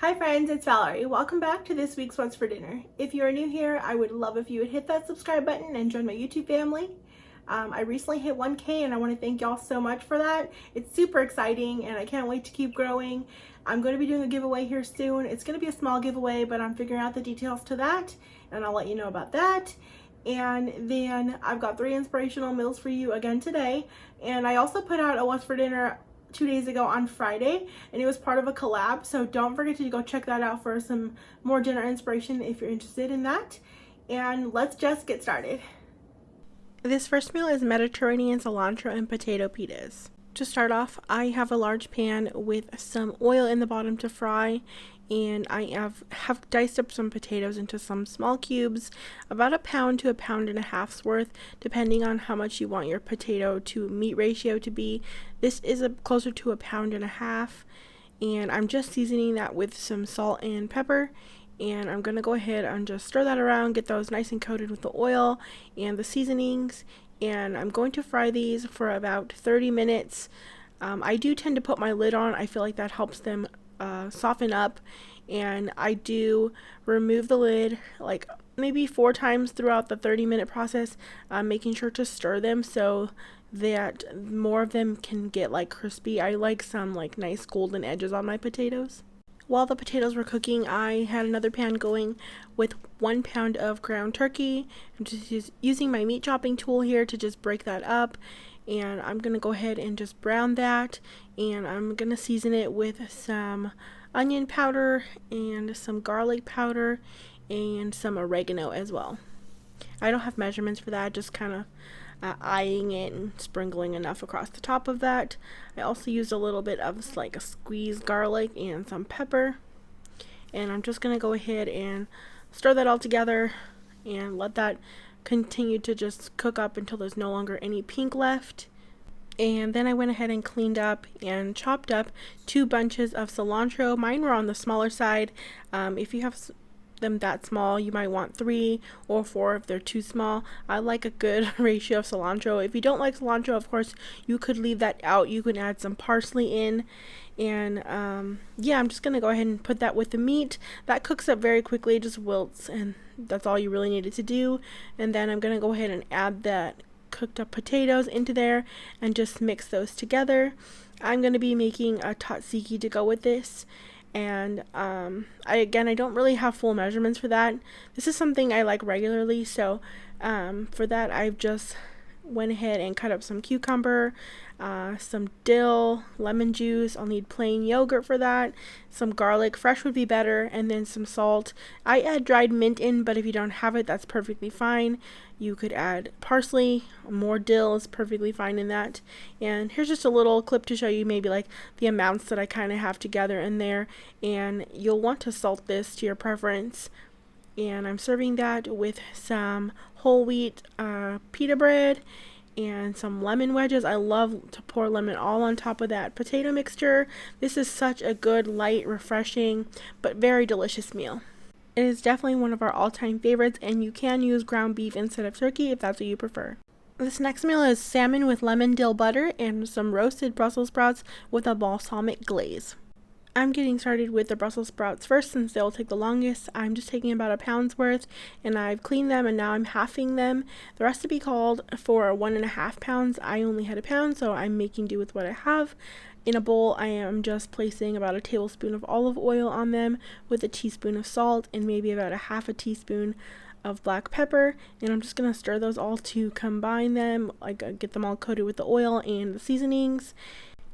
Hi friends, it's Valerie. Welcome back to this week's What's for Dinner. If you are new here, I would love if you would hit that subscribe button and join my YouTube family. I recently hit 1K and I want to thank y'all so much for that. It's super exciting and I can't wait to keep growing. I'm going to be doing a giveaway here soon. It's going to be a small giveaway, but I'm figuring out the details to that and I'll let you know about that. And then I've got 3 inspirational meals for you again today. And I also put out a What's for Dinner 2 days ago on Friday, and it was part of a collab, so don't forget to go check that out for some more dinner inspiration if you're interested in that. And let's just get started. This first meal is Mediterranean cilantro and potato pitas. To start off, I have a large pan with some oil in the bottom to fry, and I have diced up some potatoes into some small cubes, about 1 pound to 1.5 pounds worth, depending on how much you want your potato to meat ratio to be. This is closer to 1.5 pounds, and I'm just seasoning that with some salt and pepper. And I'm going to go ahead and just stir that around, get those nice and coated with the oil and the seasonings. And I'm going to fry these for about 30 minutes. I do tend to put my lid on. I feel like that helps them soften up. And I do remove the lid like maybe 4 times throughout the 30-minute process, making sure to stir them so that more of them can get like crispy. I like some like nice golden edges on my potatoes. While the potatoes were cooking, I had another pan going with 1 pound of ground turkey. I'm just using my meat chopping tool here to just break that up. And I'm going to go ahead and just brown that. And I'm going to season it with some onion powder and some garlic powder and some oregano as well. I don't have measurements for that, just kind of eyeing it and sprinkling enough across the top of that. I also used a little bit of like a squeezed garlic and some pepper, and I'm just gonna go ahead and stir that all together and let that continue to just cook up until there's no longer any pink left. And then I went ahead and cleaned up and chopped up 2 bunches of cilantro. Mine were on the smaller side. If you have them that small, you might want 3 or 4 if they're too small. I like a good ratio of cilantro. If you don't like cilantro, of course, you could leave that out. You can add some parsley in. And yeah, I'm just gonna go ahead and put that with the meat. That cooks up very quickly, it just wilts, and that's all you really needed to do. And then I'm gonna go ahead and add that cooked up potatoes into there and just mix those together. I'm gonna be making a tzatziki to go with this. And I don't really have full measurements for that. This is something I like regularly, so for that I've just went ahead and cut up some cucumber, some dill, lemon juice. I'll need plain yogurt for that, some garlic, fresh would be better, and then some salt. I add dried mint in, but if you don't have it, that's perfectly fine. You could add parsley, more dill is perfectly fine in that. And here's just a little clip to show you maybe like the amounts that I kind of have together in there. And you'll want to salt this to your preference. And I'm serving that with some whole wheat pita bread and some lemon wedges. I love to pour lemon all on top of that potato mixture. This is such a good, light, refreshing, but very delicious meal. It is definitely one of our all-time favorites, and you can use ground beef instead of turkey if that's what you prefer. This next meal is salmon with lemon dill butter and some roasted Brussels sprouts with a balsamic glaze. I'm getting started with the Brussels sprouts first since they'll take the longest. I'm just taking about 1 pound's worth, and I've cleaned them and now I'm halving them. The recipe called for 1.5 pounds. I only had 1 pound, so I'm making do with what I have. In a bowl, I am just placing about 1 tablespoon of olive oil on them with 1 teaspoon of salt and maybe about 1/2 teaspoon of black pepper, and I'm just going to stir those all to combine them, get them all coated with the oil and the seasonings.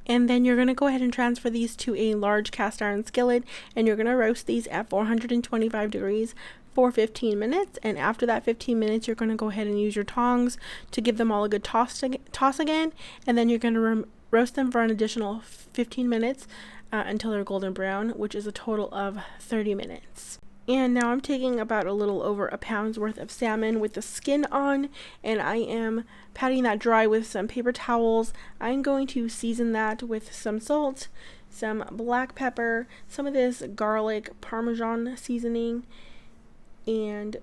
And then you're going to go ahead and transfer these to a large cast iron skillet, and you're going to roast these at 425 degrees for 15 minutes. And after that 15 minutes, you're going to go ahead and use your tongs to give them all a good toss again, and then you're going to roast them for an additional 15 minutes until they're golden brown, which is a total of 30 minutes. And now I'm taking about a little over 1 pound's worth of salmon with the skin on, and I am patting that dry with some paper towels. I'm going to season that with some salt, some black pepper, some of this garlic parmesan seasoning, and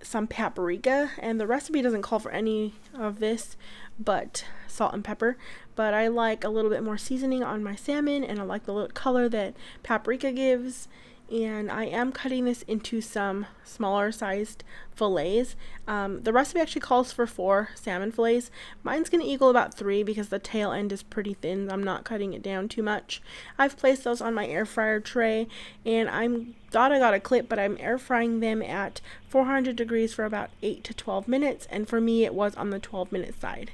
some paprika. And the recipe doesn't call for any of this but salt and pepper, but I like a little bit more seasoning on my salmon, and I like the little color that paprika gives. and I am cutting this into some smaller sized fillets. The recipe actually calls for 4 salmon fillets. Mine's going to equal about 3 because the tail end is pretty thin. I'm not cutting it down too much. I've placed those on my air fryer tray, and thought I got a clip, but I'm air frying them at 400 degrees for about 8 to 12 minutes, and for me it was on the 12-minute side.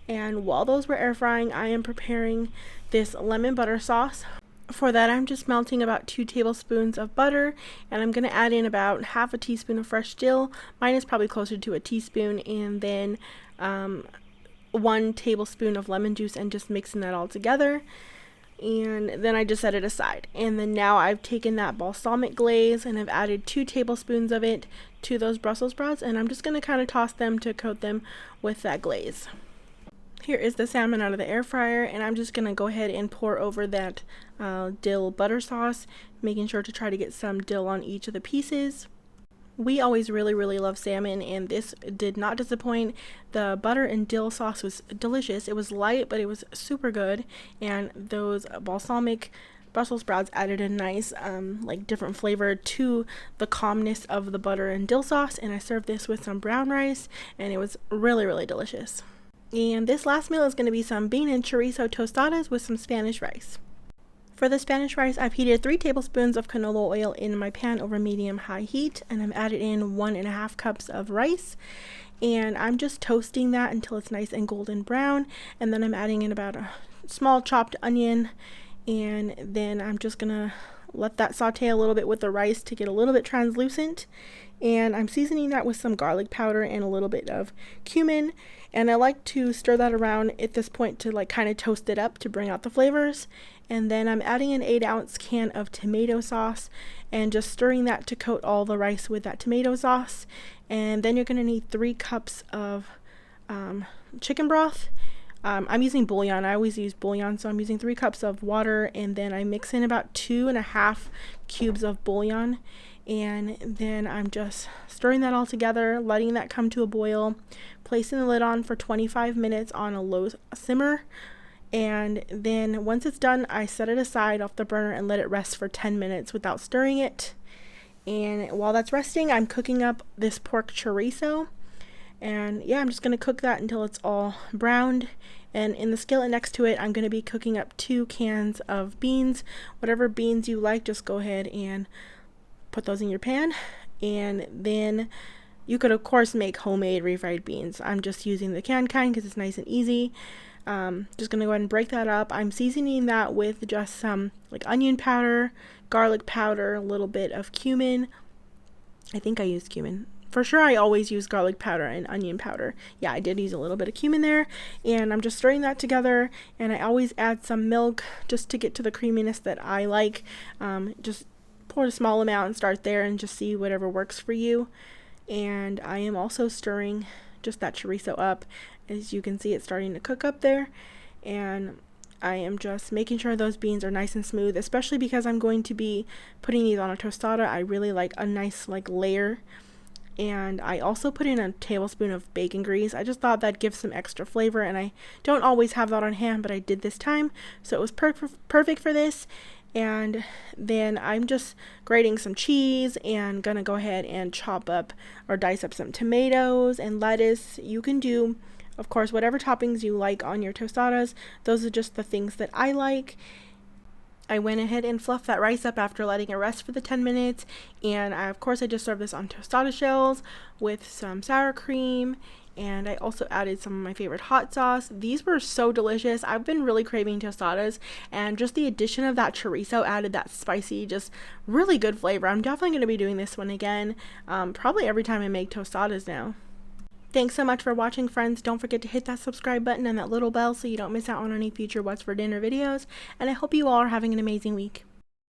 And while those were air frying, I am preparing this lemon butter sauce. For that, I'm just melting about 2 tablespoons of butter, and I'm going to add in about half a teaspoon of fresh dill. Mine is probably closer to a teaspoon, and then 1 tablespoon of lemon juice, and just mixing that all together. And then I just set it aside. And then now I've taken that balsamic glaze and I've added 2 tablespoons of it to those Brussels sprouts, and I'm just going to kind of toss them to coat them with that glaze. Here is the salmon out of the air fryer, and I'm just going to go ahead and pour over that dill butter sauce, making sure to try to get some dill on each of the pieces. We always really love salmon, and this did not disappoint. The butter and dill sauce was delicious. It was light, but it was super good, and those balsamic Brussels sprouts added a nice like different flavor to the calmness of the butter and dill sauce. And I served this with some brown rice, and it was really delicious. And this last meal is going to be some bean and chorizo tostadas with some Spanish rice. For the Spanish rice, I've heated 3 tablespoons of canola oil in my pan over medium-high heat, and I've added in 1.5 cups of rice. And I'm just toasting that until it's nice and golden brown, and then I'm adding in about a small chopped onion, and then I'm just going to let that saute a little bit with the rice to get a little bit translucent. And I'm seasoning that with some garlic powder and a little bit of cumin, and I like to stir that around at this point to like kind of toast it up to bring out the flavors. And then I'm adding an 8-ounce can of tomato sauce and just stirring that to coat all the rice with that tomato sauce. And then you're going to need 3 cups of chicken broth. I'm using bouillon. I always use bouillon, so I'm using 3 cups of water, and then I mix in about 2.5 cubes of bouillon. And then I'm just stirring that all together, letting that come to a boil, placing the lid on for 25 minutes on a low simmer. And then once it's done, I set it aside off the burner and let it rest for 10 minutes without stirring it. And while that's resting, I'm cooking up this pork chorizo. And yeah, I'm just going to cook that until it's all browned. And in the skillet next to it, I'm going to be cooking up 2 cans of beans. Whatever beans you like, just go ahead and put those in your pan. And then you could of course make homemade refried beans. I'm just using the canned kind because it's nice and easy. Just gonna go ahead and break that up. I'm seasoning that with just some like onion powder, garlic powder, a little bit of cumin. I think I used cumin. For sure, I always use garlic powder and onion powder. Yeah, I did use a little bit of cumin there. And I'm just stirring that together. And I always add some milk just to get to the creaminess that I like. Just pour a small amount and start there and just see whatever works for you. And I am also stirring just that chorizo up. As you can see, it's starting to cook up there. And I am just making sure those beans are nice and smooth, especially because I'm going to be putting these on a tostada. I really like a nice like layer. And I also put in a tablespoon of bacon grease. I just thought that'd give some extra flavor, and I don't always have that on hand, but I did this time, so it was perfect for this. And then I'm just grating some cheese and gonna go ahead and chop up or dice up some tomatoes and lettuce. You can do, of course, whatever toppings you like on your tostadas. Those are just the things that I like. I went ahead and fluffed that rice up after letting it rest for the 10 minutes. And of course, I just served this on tostada shells with some sour cream. And I also added some of my favorite hot sauce. These were so delicious. I've been really craving tostadas, and just the addition of that chorizo added that spicy, just really good flavor. I'm definitely going to be doing this one again, probably every time I make tostadas now. Thanks so much for watching, friends. Don't forget to hit that subscribe button and that little bell so you don't miss out on any future What's for Dinner videos. And I hope you all are having an amazing week.